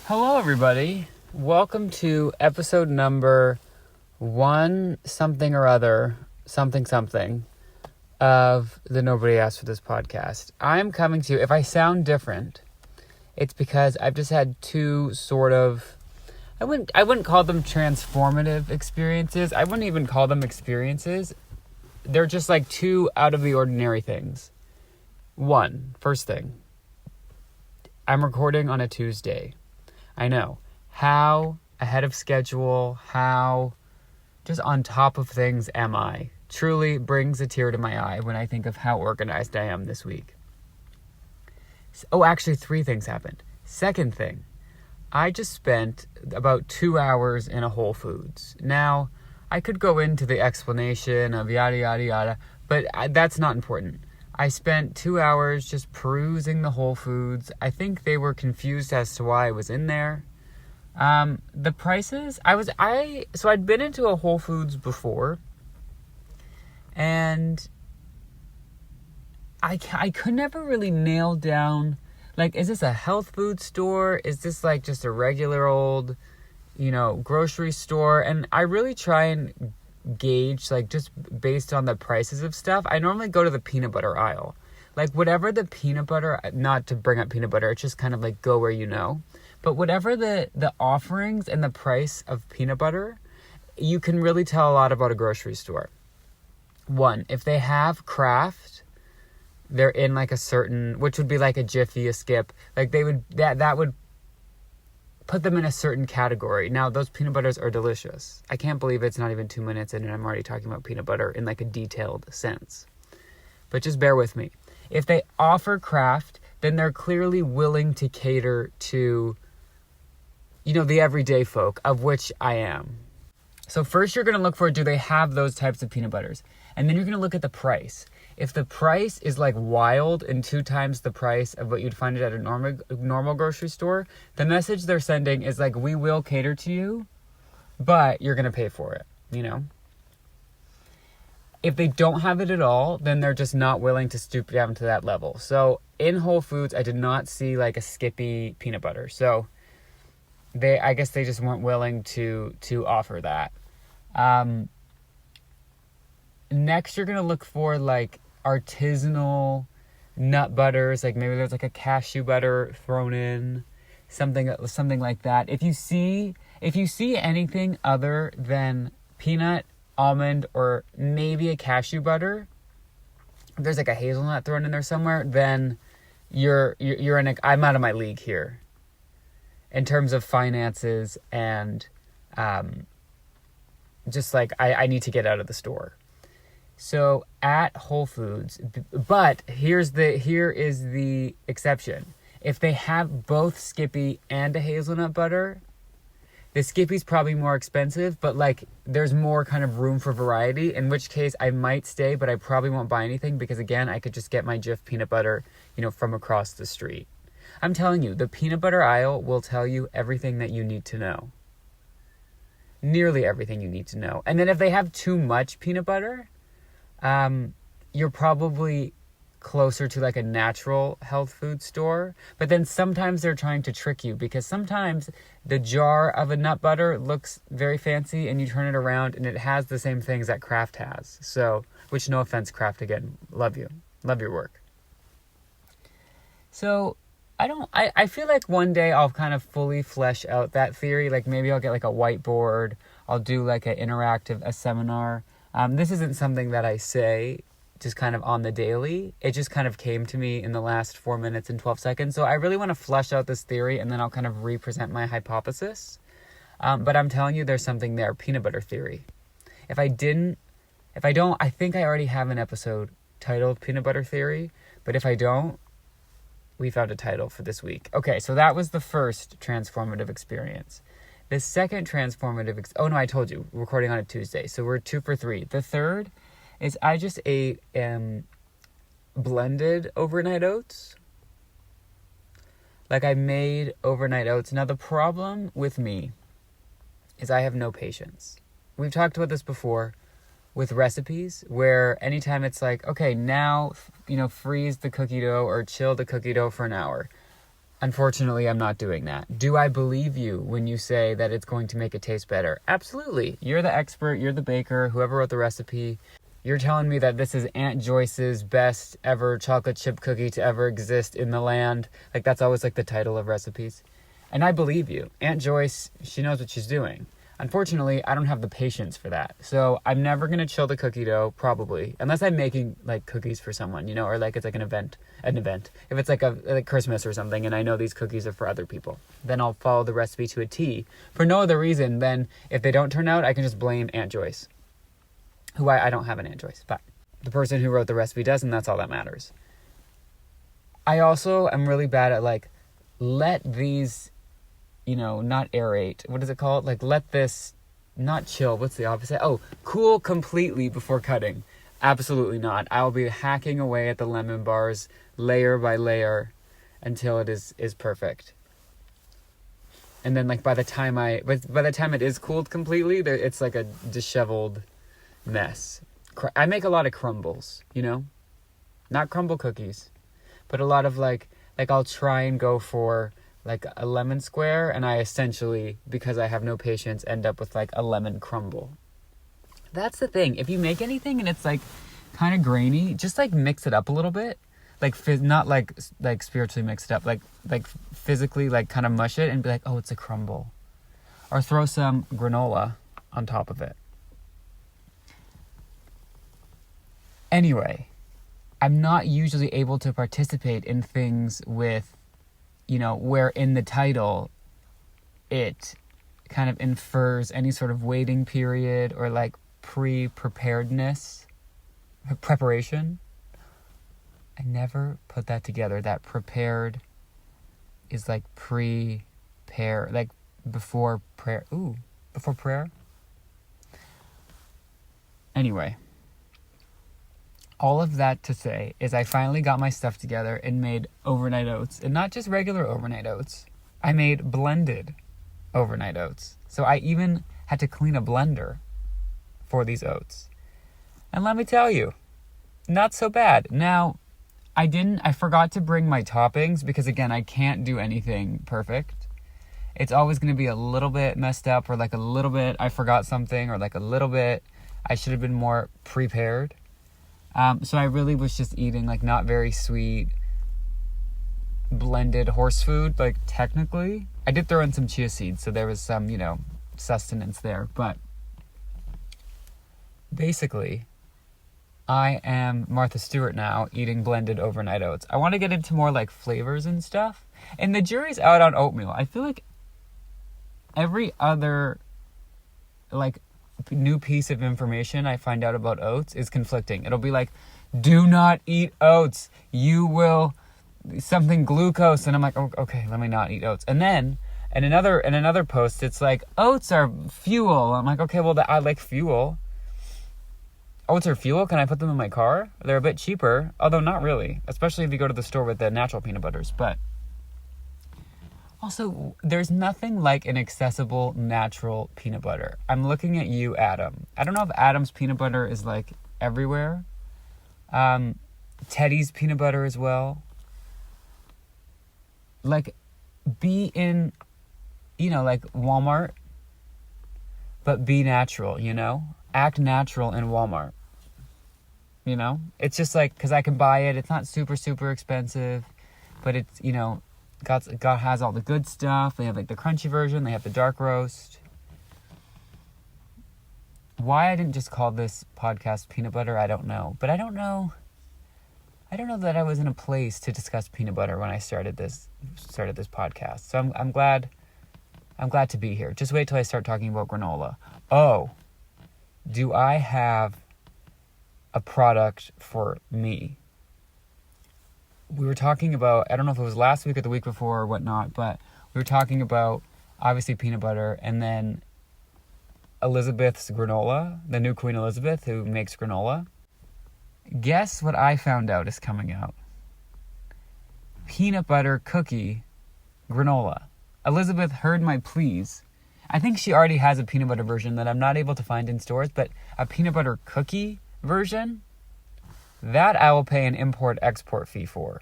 Hello, everybody. Welcome to episode number one something or other, something of the Nobody Asked for This podcast. I'm coming to you. If I sound different, it's because I've just had two sort of, I wouldn't call them transformative experiences. I wouldn't even call them experiences. They're just like two out of the ordinary things. First thing, I'm recording on a Tuesday. I know. How ahead of schedule, how just on top of things am I? Truly brings a tear to my eye when I think of how organized I am this week. Actually, three things happened. Second thing, I just spent about 2 hours in a Whole Foods. Now, I could go into the explanation of yada, yada, yada, but that's not important. I spent 2 hours just perusing the Whole Foods. I think they were confused as to why I was in there. The prices, so I'd been into a Whole Foods before, and I could never really nail down, like, is this a health food store? Is this like just a regular old, grocery store? And I really try and gauge, like, just based on the prices of stuff. I normally go to the peanut butter aisle. Like, whatever the peanut butter, not to bring up peanut butter, it's just kind of like go where you know. But whatever the offerings and the price of peanut butter, you can really tell a lot about a grocery store. One, if they have craft, they're in like a certain, which would be like a Jiffy, a Skip, like they would, that would put them in a certain category. Now, those peanut butters are delicious. I can't believe it's not even 2 minutes in and I'm already talking about peanut butter in like a detailed sense. But just bear with me. If they offer craft, then they're clearly willing to cater to, the everyday folk, of which I am. So first you're going to look for, do they have those types of peanut butters? And then you're going to look at the price. If the price is like wild and 2 times the price of what you'd find it at a normal grocery store, the message they're sending is like, we will cater to you, but you're going to pay for it, If they don't have it at all, then they're just not willing to stoop down to that level. So in Whole Foods, I did not see like a Skippy peanut butter. So I guess they just weren't willing to offer that. Next, you're going to look for like artisanal nut butters. Like maybe there's like a cashew butter thrown in, something like that. If you see anything other than peanut, almond, or maybe a cashew butter, if there's like a hazelnut thrown in there somewhere, then you're in I'm out of my league here in terms of finances and just like I need to get out of the store. So at Whole Foods, but here is the exception. If they have both Skippy and a hazelnut butter, the Skippy's probably more expensive, but like there's more kind of room for variety, in which case I might stay, but I probably won't buy anything because, again, I could just get my Jif peanut butter, from across the street. I'm telling you, the peanut butter aisle will tell you everything that you need to know. Nearly everything you need to know. And then if they have too much peanut butter, you're probably closer to like a natural health food store. But then sometimes they're trying to trick you, because sometimes the jar of a nut butter looks very fancy and you turn it around and it has the same things that Kraft has. So, which, no offense, Kraft, again, love you. Love your work. So I feel like one day I'll kind of fully flesh out that theory. Like maybe I'll get like a whiteboard. I'll do like a seminar. This isn't something that I say just kind of on the daily. It just kind of came to me in the last 4 minutes and 12 seconds. So I really want to flesh out this theory, and then I'll kind of represent my hypothesis. But I'm telling you, there's something there. Peanut butter theory. If I don't, I think I already have an episode titled Peanut Butter Theory. But if I don't, we found a title for this week. Okay, so that was the first transformative experience. The second transformative... I told you, recording on a Tuesday. So we're 2 for 3. The third is I just ate blended overnight oats. Like I made overnight oats. Now the problem with me is I have no patience. We've talked about this before with recipes, where anytime it's like, okay, now, freeze the cookie dough or chill the cookie dough for an hour. Unfortunately, I'm not doing that. Do I believe you when you say that it's going to make it taste better? Absolutely. You're the expert. You're the baker. Whoever wrote the recipe. You're telling me that this is Aunt Joyce's best ever chocolate chip cookie to ever exist in the land. Like, that's always like the title of recipes. And I believe you. Aunt Joyce, she knows what she's doing. Unfortunately, I don't have the patience for that. So I'm never going to chill the cookie dough, probably. Unless I'm making, like, cookies for someone, you know, or, like, it's like an event. If it's like Christmas or something and I know these cookies are for other people, then I'll follow the recipe to a T for no other reason than if they don't turn out, I can just blame Aunt Joyce. Who I don't have an Aunt Joyce, but the person who wrote the recipe does, and that's all that matters. I also am really bad at, like, let these... not aerate. What is it called? Like, let this, not chill. What's the opposite? Oh, cool completely before cutting. Absolutely not. I'll be hacking away at the lemon bars layer by layer until it is perfect. And then, like, by the time it is cooled completely, it's like a disheveled mess. I make a lot of crumbles, not crumble cookies, but a lot of like I'll try and go for like a lemon square, and I essentially, because I have no patience, end up with like a lemon crumble. That's the thing. If you make anything and it's like kind of grainy, just like mix it up a little bit. Like not like spiritually mix it up, like physically like kind of mush it and be like, oh, it's a crumble. Or throw some granola on top of it. Anyway, I'm not usually able to participate in things with, where in the title it kind of infers any sort of waiting period or like preparation. I never put that together. That prepared is like prepare, like before prayer. Ooh, before prayer. Anyway, all of that to say is I finally got my stuff together and made overnight oats. And not just regular overnight oats. I made blended overnight oats. So I even had to clean a blender for these oats. And let me tell you, not so bad. Now, I forgot to bring my toppings because, again, I can't do anything perfect. It's always going to be a little bit messed up, or like a little bit I forgot something, or like a little bit I should have been more prepared. So I really was just eating like not very sweet blended horse food. Like, technically I did throw in some chia seeds, so there was some, sustenance there, but basically I am Martha Stewart now, eating blended overnight oats. I want to get into more like flavors and stuff, and the jury's out on oatmeal. I feel like every other like new piece of information I find out about oats is conflicting. It'll be like, do not eat oats, you will something glucose, and I'm like, oh, okay, let me not eat oats. And then in another post it's like, oats are fuel. I'm like, okay, well, I like fuel. Oats are fuel? Can I put them in my car? They're a bit cheaper, although not really, especially if you go to the store with the natural peanut butters. But also, there's nothing like an accessible natural peanut butter. I'm looking at you, Adam. I don't know if Adam's peanut butter is like everywhere. Teddy's peanut butter as well. Like, be in, like Walmart, but be natural, Act natural in Walmart. It's just like, because I can buy it. It's not super, super expensive, but it's, God has all the good stuff. They have like the crunchy version. They have the dark roast. Why I didn't just call this podcast Peanut Butter, I don't know. But I don't know that I was in a place to discuss peanut butter when I started this podcast. So I'm glad to be here. Just wait till I start talking about granola. Oh, do I have a product for me? We were talking about, I don't know if it was last week or the week before or whatnot, but we were talking about obviously peanut butter, and then Elizabeth's granola, the new Queen Elizabeth who makes granola. Guess what I found out is coming out? Peanut butter cookie granola. Elizabeth heard my pleas. I think she already has a peanut butter version that I'm not able to find in stores, but a peanut butter cookie version, that I will pay an import-export fee for.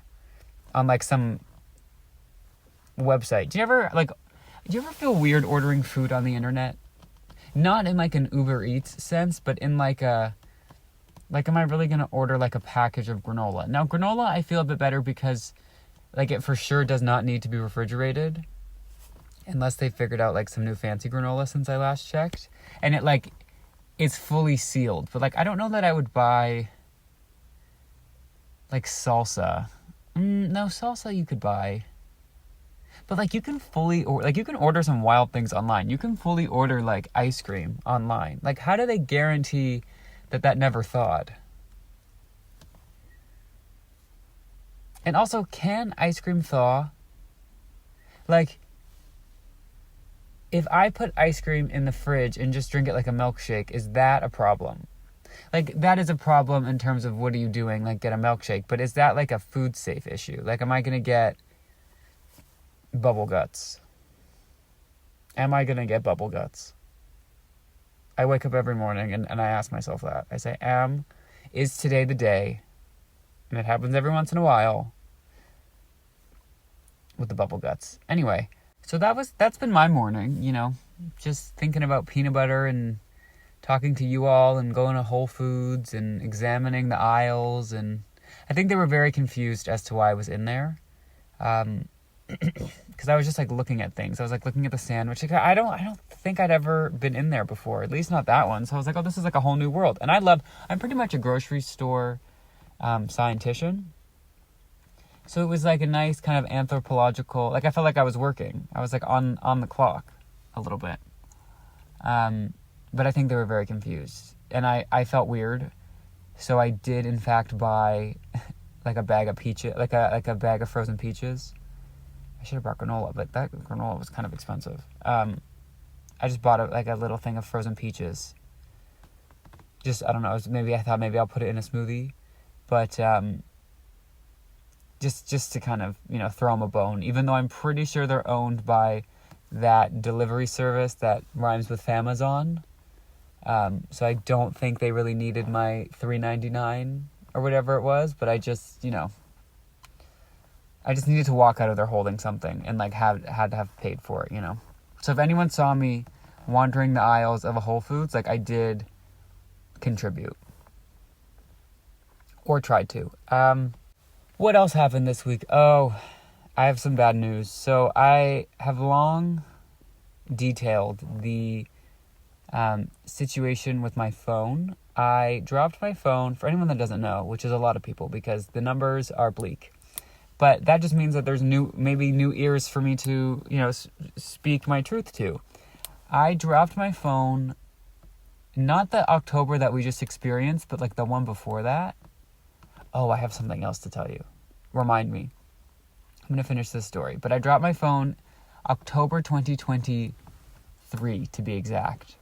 On like some website. Do you ever feel weird ordering food on the internet? Not in like an Uber Eats sense, but in like am I really going to order like a package of granola? Now, granola, I feel a bit better because like it for sure does not need to be refrigerated unless they figured out like some new fancy granola since I last checked. And it like, it's fully sealed. But like, I don't know that I would buy like salsa. No, salsa you could buy. But like you can order some wild things online. You can fully order like ice cream online. Like how do they guarantee that never thawed? And also, can ice cream thaw? Like, if I put ice cream in the fridge and just drink it like a milkshake, is that a problem? Like, that is a problem in terms of what are you doing, like get a milkshake. But is that like a food safe issue? Like, am I going to get bubble guts? Am I going to get bubble guts? I wake up every morning and I ask myself that. I say, is today the day? And it happens every once in a while with the bubble guts. Anyway, so that's been my morning, just thinking about peanut butter and talking to you all and going to Whole Foods and examining the aisles. And I think they were very confused as to why I was in there. Because I was just like looking at things. I was like looking at the sandwich. Like, I don't think I'd ever been in there before, at least not that one. So I was like, oh, this is like a whole new world. And I'm pretty much a grocery store scientician. So it was like a nice kind of anthropological, like I felt like I was working. I was like on the clock a little bit. But I think they were very confused. And I felt weird. So I did in fact buy like a bag of peaches, like a bag of frozen peaches. I should have brought granola, but that granola was kind of expensive. I just bought a little thing of frozen peaches. Just, I don't know, I thought maybe I'll put it in a smoothie. But just to kind of, throw them a bone, even though I'm pretty sure they're owned by that delivery service that rhymes with Famazon. So I don't think they really needed my $3.99 or whatever it was, but I just, I just needed to walk out of there holding something and like had to have paid for it, So if anyone saw me wandering the aisles of a Whole Foods, like I did contribute. Or tried to. What else happened this week? Oh, I have some bad news. So I have long detailed the situation with my phone. I dropped my phone, for anyone that doesn't know, which is a lot of people because the numbers are bleak. But that just means that there's maybe new ears for me to, speak my truth to. I dropped my phone, not the October that we just experienced, but like the one before that. Oh, I have something else to tell you. Remind me. I'm going to finish this story. But I dropped my phone October 2023, to be exact.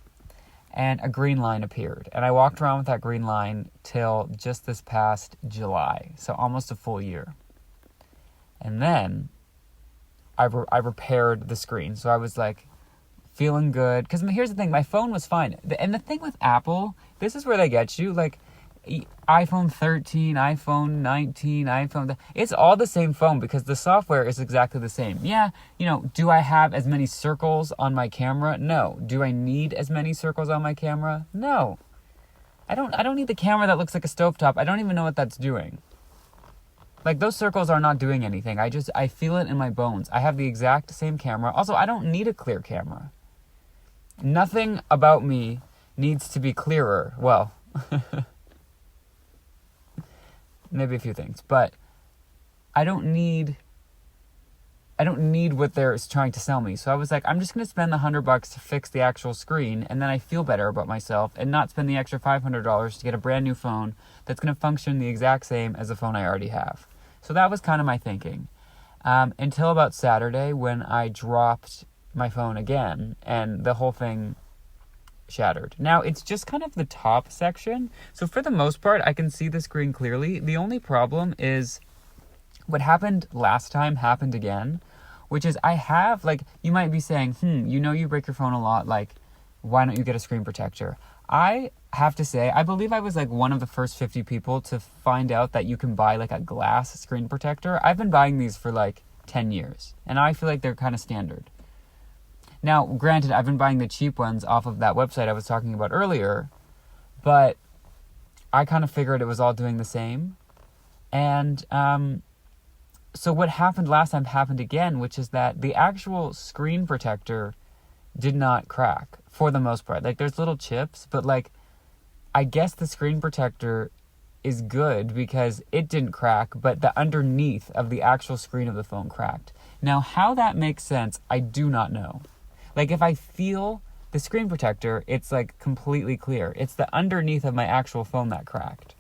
And a green line appeared. And I walked around with that green line till just this past July. So almost a full year. And then I repaired the screen. So I was like feeling good. Because here's the thing. My phone was fine. And the thing with Apple, this is where they get you. Like iPhone 13, iPhone 19, it's all the same phone because the software is exactly the same. Yeah, do I have as many circles on my camera? No. Do I need as many circles on my camera? No. I don't need the camera that looks like a stovetop. I don't even know what that's doing. Like, those circles are not doing anything. I feel it in my bones. I have the exact same camera. Also, I don't need a clear camera. Nothing about me needs to be clearer. Well, maybe a few things, but I don't need what they're trying to sell me. So I was like, I'm just going to spend the $100 to fix the actual screen, and then I feel better about myself and not spend the extra $500 to get a brand new phone that's going to function the exact same as the phone I already have. So that was kind of my thinking. Until about Saturday when I dropped my phone again and the whole thing shattered. Now, it's just kind of the top section. So for the most part, I can see the screen clearly. The only problem is what happened last time happened again, which is I have, like, you might be saying, you break your phone a lot, like, why don't you get a screen protector? I have to say, I believe I was like one of the first 50 people to find out that you can buy like a glass screen protector. I've been buying these for like 10 years. And I feel like they're kind of standard. Now, granted, I've been buying the cheap ones off of that website I was talking about earlier, but I kind of figured it was all doing the same. And so what happened last time happened again, which is that the actual screen protector did not crack for the most part. Like, there's little chips, but like, I guess the screen protector is good because it didn't crack, but the underneath of the actual screen of the phone cracked. Now, how that makes sense, I do not know. Like, if I feel the screen protector, it's like completely clear. It's the underneath of my actual phone that cracked.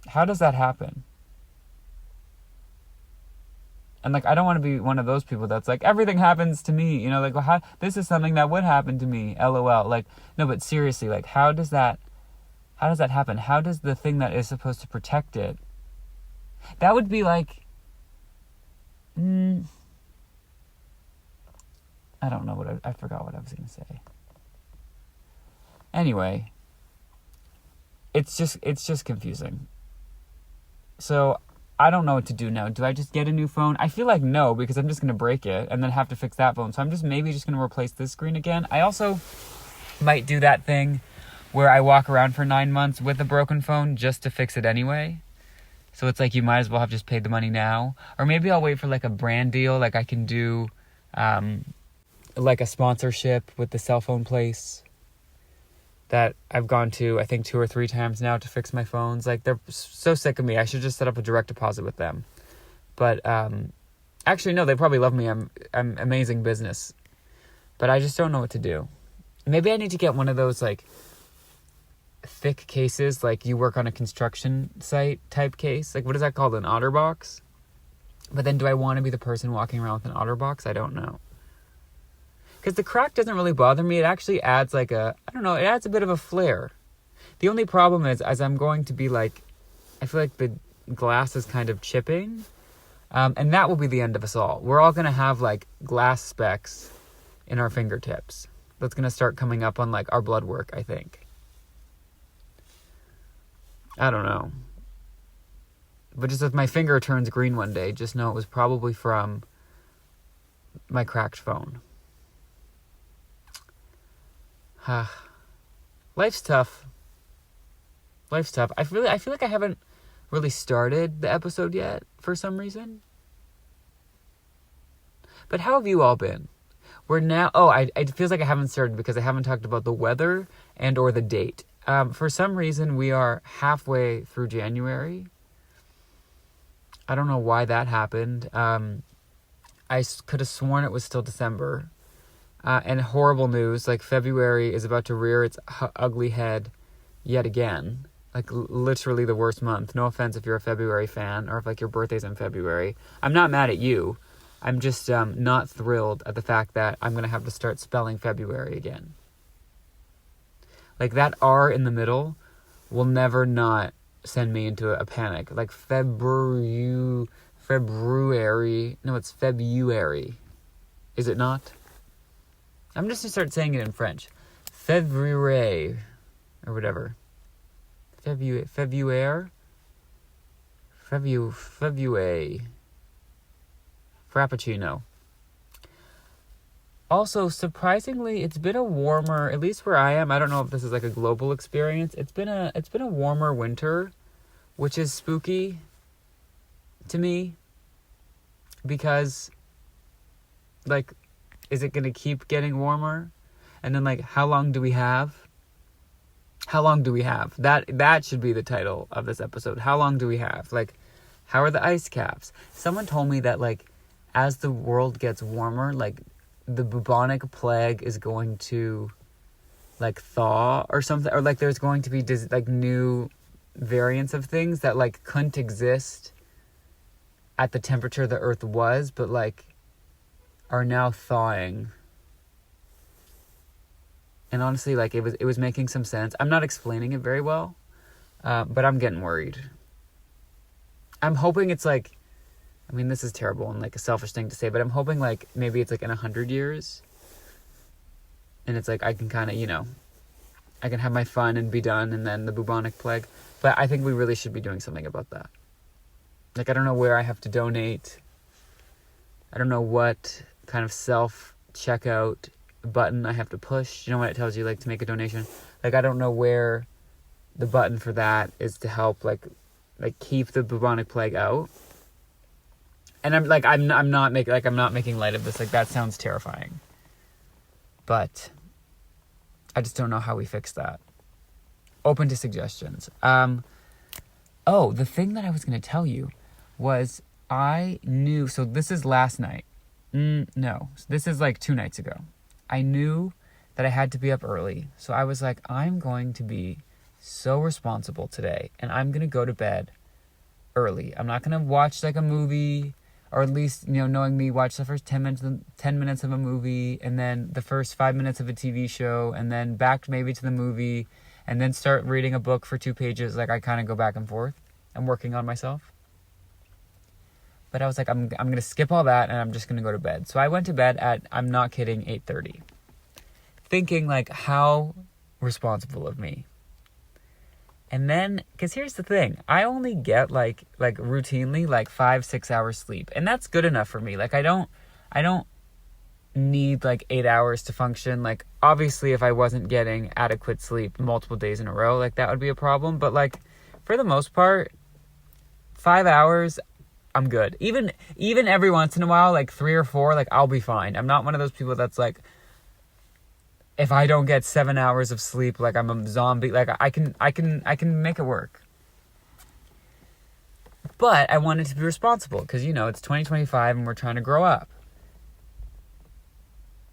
How does that happen? And like, I don't want to be one of those people that's like, everything happens to me, you know, like, well, this is something that would happen to me, LOL. Like, no, but seriously, like, how does that happen? How does the thing that is supposed to protect it, that would be like, I don't know I forgot what I was going to say. Anyway, it's just confusing. So I don't know what to do now. Do I just get a new phone? I feel like no, because I'm just going to break it and then have to fix that phone. So I'm maybe just going to replace this screen again. I also might do that thing where I walk around for 9 months with a broken phone just to fix it anyway. So it's like, you might as well have just paid the money now. Or maybe I'll wait for like a brand deal. Like, I can do like a sponsorship with the cell phone place that I've gone to, I think 2 or 3 times now to fix my phones. Like, they're so sick of me. I should just set up a direct deposit with them. But actually, no, they probably love me. I'm amazing business. But I just don't know what to do. Maybe I need to get one of those like thick cases, like you work on a construction site type case. Like, what is that called? An OtterBox? But then do I want to be the person walking around with an OtterBox? I don't know. Because the crack doesn't really bother me. It actually adds like it adds a bit of a flare. The only problem is, as I'm going to be like, I feel like the glass is kind of chipping. And that will be the end of us all. We're all going to have like glass specks in our fingertips. That's going to start coming up on like our blood work, I think. I don't know. But just if my finger turns green one day, just know it was probably from my cracked phone. Life's tough. I feel like I haven't really started the episode yet for some reason. But how have you all been? We're now... it feels like I haven't started because I haven't talked about the weather and or the date. For some reason, we are halfway through January. I don't know why that happened. I could have sworn it was still December. And horrible news, like February is about to rear its ugly head yet again. Like, literally the worst month. No offense if you're a February fan or if like your birthday's in February. I'm not mad at you. I'm just not thrilled at the fact that I'm going to have to start spelling February again. Like, that R in the middle will never not send me into a panic. Like, February. No, it's February. Is it not? I'm just going to start saying it in French. February. Or whatever. February. Frappuccino. Also, surprisingly, it's been a warmer, at least where I am. I don't know if this is like a global experience. It's been a warmer winter, which is spooky to me because, like, is it going to keep getting warmer? And then, like, how long do we have? That should be the title of this episode. How long do we have? Like, how are the ice caps? Someone told me that, like, as the world gets warmer, like, the bubonic plague is going to, like, thaw or something. Or, like, there's going to be, like, new variants of things that, like, couldn't exist at the temperature the Earth was, but, like, are now thawing. And honestly, like, it was making some sense. I'm not explaining it very well, but I'm getting worried. I'm hoping it's like, I mean, this is terrible and like a selfish thing to say, but I'm hoping like maybe it's like in 100 years, and it's like I can kind of, you know, I can have my fun and be done, and then the bubonic plague. But I think we really should be doing something about that. Like, I don't know where I have to donate. I don't know what kind of self-checkout button I have to push. You know when it tells you, like, to make a donation? Like, I don't know where the button for that is to help, like keep the bubonic plague out. And I'm not making light of this. Like, that sounds terrifying. But I just don't know how we fix that. Open to suggestions. The thing that I was going to tell you was I knew, so this is last night. No, this is like 2 nights ago. I knew that I had to be up early. So I was like, I'm going to be so responsible today. And I'm going to go to bed early. I'm not going to watch like a movie, or at least, knowing me, watch the first 10 minutes of a movie, and then the first 5 minutes of a TV show, and then back maybe to the movie, and then start reading a book for 2 pages. Like, I kind of go back and forth. I'm working on myself. But I was like, I'm going to skip all that, and I'm just going to go to bed. So I went to bed at, I'm not kidding, 8:30. Thinking, like, how responsible of me. And then, because here's the thing, I only get, like routinely, 5-6 hours sleep. And that's good enough for me. Like, I don't need, 8 hours to function. Like, obviously, if I wasn't getting adequate sleep multiple days in a row, that would be a problem. But, for the most part, 5 hours, I'm good. Even every once in a while, 3 or 4, I'll be fine. I'm not one of those people that's if I don't get 7 hours of sleep, I'm a zombie. I can make it work. But I wanted to be responsible because, it's 2025 and we're trying to grow up.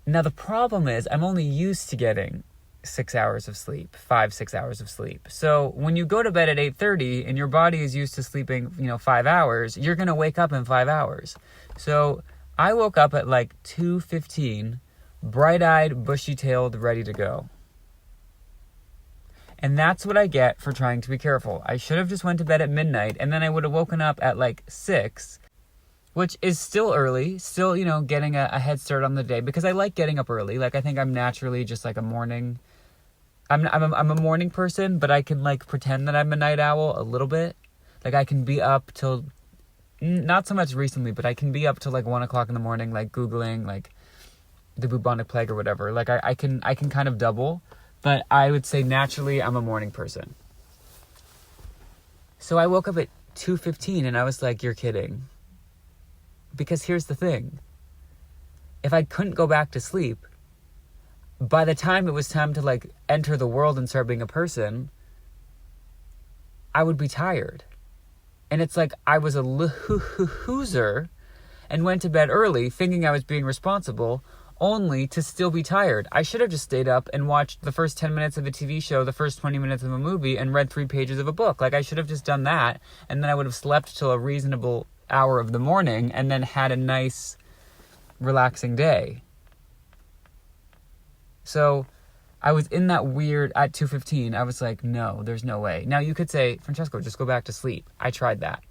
Now, the problem is I'm only used to getting 6 hours of sleep, 5-6 hours of sleep. So when you go to bed at 8:30 and your body is used to sleeping, 5 hours, you're going to wake up in 5 hours. So I woke up at 2:15, bright-eyed, bushy-tailed, ready to go. And that's what I get for trying to be careful. I should have just went to bed at midnight, and then I would have woken up at 6, which is still early, still, getting a head start on the day, because I like getting up early. I think I'm naturally just a morning. I'm a morning person, but I can pretend that I'm a night owl a little bit. I can be up till, not so much recently, but I can be up till 1 o'clock in the morning, Googling the bubonic plague or whatever. I can kind of double, but I would say naturally I'm a morning person. So I woke up at 2:15 and I was like, you're kidding. Because here's the thing. If I couldn't go back to sleep, by the time it was time to enter the world and start being a person, I would be tired. And it's I was a loser and went to bed early thinking I was being responsible, only to still be tired. I should have just stayed up and watched the first 10 minutes of a TV show, the first 20 minutes of a movie, and read 3 pages of a book. I should have just done that, and then I would have slept till a reasonable hour of the morning, and then had a nice, relaxing day. So I was in that weird, at 2:15, I was like, no, there's no way. Now you could say, Francesco, just go back to sleep. I tried that.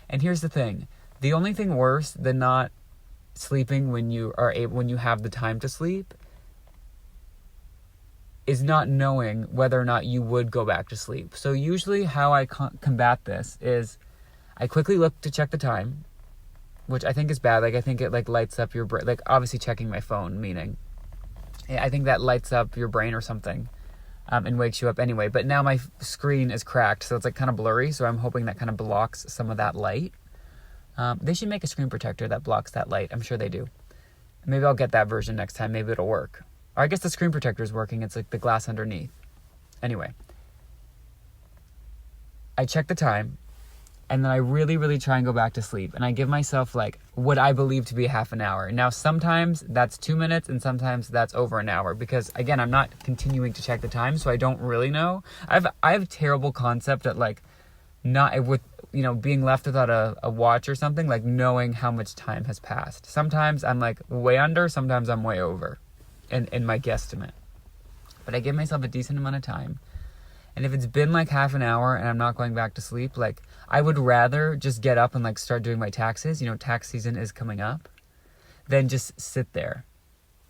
And here's the thing. The only thing worse than not sleeping when you have the time to sleep is not knowing whether or not you would go back to sleep. So usually how I combat this is I quickly look to check the time, which I think is bad. I think it lights up your brain. Obviously checking my phone, meaning I think that lights up your brain or something, and wakes you up anyway. But now my screen is cracked, so it's kind of blurry. So I'm hoping that kind of blocks some of that light. They should make a screen protector that blocks that light. I'm sure they do. Maybe I'll get that version next time. Maybe it'll work. Or I guess the screen protector is working. It's the glass underneath. Anyway. I check the time. And then I really, really try and go back to sleep. And I give myself what I believe to be half an hour. Now, sometimes that's 2 minutes and sometimes that's over an hour. Because, again, I'm not continuing to check the time, so I don't really know. I have terrible concept at, not with, being left without a watch or something, knowing how much time has passed. Sometimes I'm, way under, sometimes I'm way over in my guesstimate. But I give myself a decent amount of time. And if it's been half an hour and I'm not going back to sleep, I would rather just get up and start doing my taxes. Tax season is coming up. Than just sit there,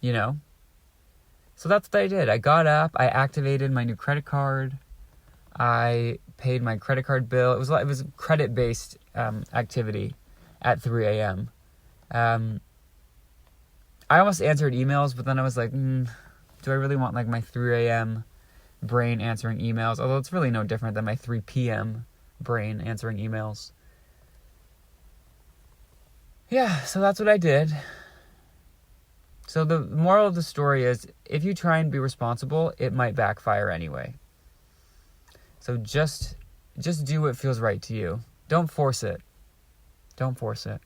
So that's what I did. I got up, I activated my new credit card. I paid my credit card bill. It was a credit-based activity at 3 a.m. I almost answered emails, but then I was like, do I really want like my 3 a.m. brain answering emails? Although it's really no different than my 3 p.m. brain answering emails. Yeah, so that's what I did. So the moral of the story is, if you try and be responsible, it might backfire anyway. So just do what feels right to you. Don't force it. Don't force it.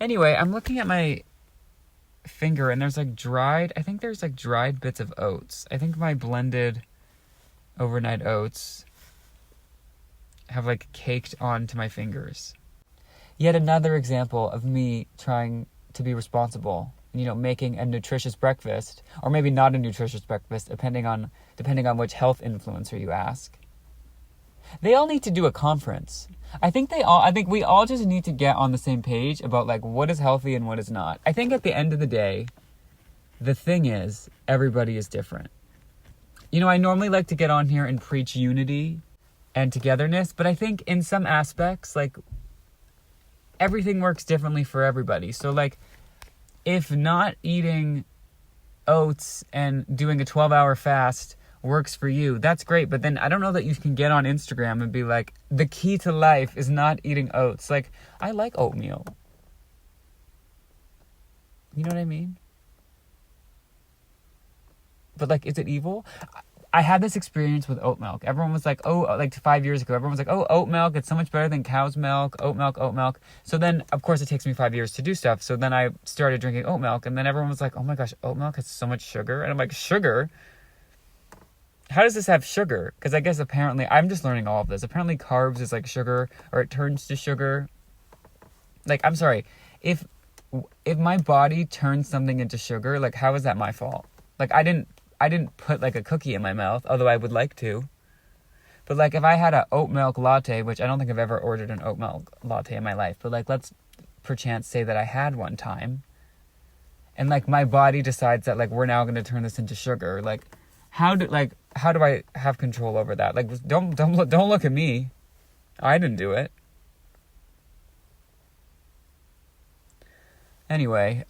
Anyway, I'm looking at my finger and there's like dried bits of oats. I think my blended overnight oats have like caked onto my fingers. Yet another example of me trying to be responsible, making a nutritious breakfast, or maybe not a nutritious breakfast, depending on which health influencer you ask. They all need to do a conference. I think we all just need to get on the same page about like what is healthy and what is not. I think at the end of the day, the thing is, everybody is different. I normally like to get on here and preach unity and togetherness, but I think in some aspects, like, everything works differently for everybody. So like, if not eating oats and doing a 12-hour fast works for you, that's great. But then I don't know that you can get on Instagram and be like, the key to life is not eating oats. Like, I like oatmeal. You know what I mean? But like, is it evil? I had this experience with oat milk. Everyone was like, like 5 years ago, everyone was like, oat milk, it's so much better than cow's milk, oat milk. So then, of course, it takes me 5 years to do stuff. So then I started drinking oat milk, and then everyone was like, oh my gosh, oat milk has so much sugar. And I'm like, sugar? How does this have sugar? Because I guess apparently, I'm just learning all of this. Apparently carbs is like sugar, or it turns to sugar. Like, I'm sorry, if my body turns something into sugar, like, how is that my fault? Like, I didn't put like a cookie in my mouth, although I would like to. But like, if I had an oat milk latte, which I don't think I've ever ordered an oat milk latte in my life, but like, let's perchance say that I had one time, and like my body decides that like we're now going to turn this into sugar. Like, how do I have control over that? Like, don't look at me. I didn't do it. Anyway,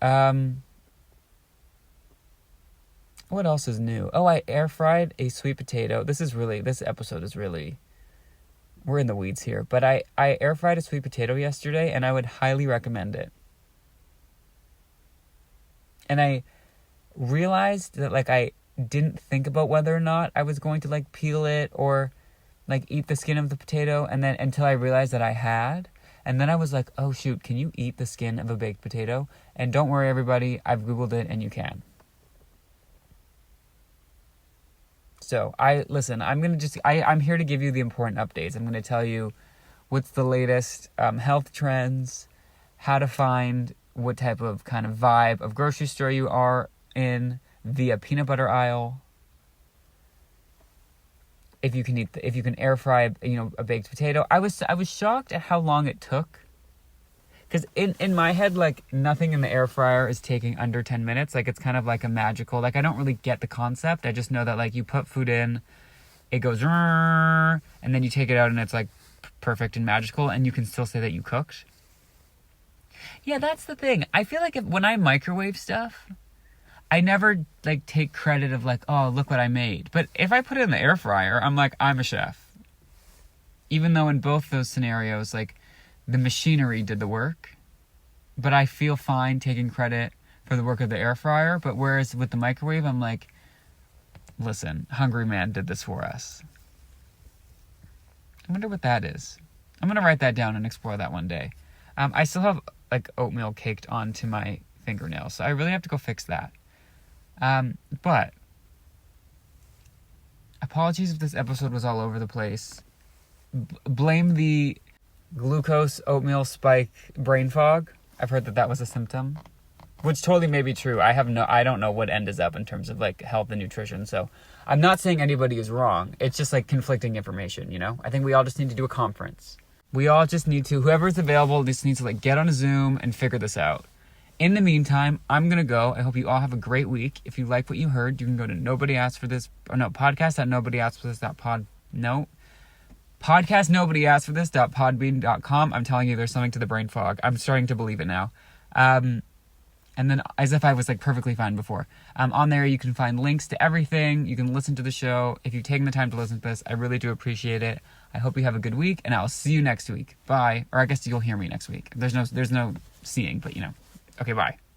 what else is new? Oh, I air fried a sweet potato. This episode is really, we're in the weeds here. But I air fried a sweet potato yesterday, and I would highly recommend it. And I realized that like I didn't think about whether or not I was going to like peel it or like eat the skin of the potato, and then until I realized that I had. And then I was like, oh shoot, can you eat the skin of a baked potato? And don't worry everybody, I've Googled it and you can. So I'm here to give you the important updates. I'm going to tell you what's the latest health trends, how to find what type of kind of vibe of grocery store you are in via peanut butter aisle. If you can air fry, a baked potato. I was shocked at how long it took. Because in my head, like, nothing in the air fryer is taking under 10 minutes. Like, it's kind of like a magical, like, I don't really get the concept. I just know that, like, you put food in, it goes, and then you take it out and it's, like, perfect and magical, and you can still say that you cooked. Yeah, that's the thing. I feel like when I microwave stuff, I never, like, take credit of, like, oh, look what I made. But if I put it in the air fryer, I'm like, I'm a chef. Even though in both those scenarios, like, the machinery did the work, but I feel fine taking credit for the work of the air fryer. But whereas with the microwave, I'm like, listen, Hungry Man did this for us. I wonder what that is. I'm going to write that down and explore that one day. I still have like oatmeal caked onto my fingernails, so I really have to go fix that. But apologies if this episode was all over the place. Blame the glucose oatmeal spike brain fog. I've heard that was a symptom, which totally may be true. I don't know what end is up in terms of like health and nutrition. So I'm not saying anybody is wrong. It's just like conflicting information, I think we all just need to do a conference. We all just need to, whoever's available, just needs to like get on a Zoom and figure this out. In the meantime, I'm going to go. I hope you all have a great week. If you like what you heard, you can go to podcast.nobodyaskforthis.pod. No. Podcast nobody asked for this.podbean.com. I'm telling you, there's something to the brain fog. I'm starting to believe it now. And then, as if I was like perfectly fine before. On there, you can find links to everything. You can listen to the show. If you've taken the time to listen to this, I really do appreciate it. I hope you have a good week, and I'll see you next week. Bye. Or I guess you'll hear me next week. There's no seeing, but Okay, bye.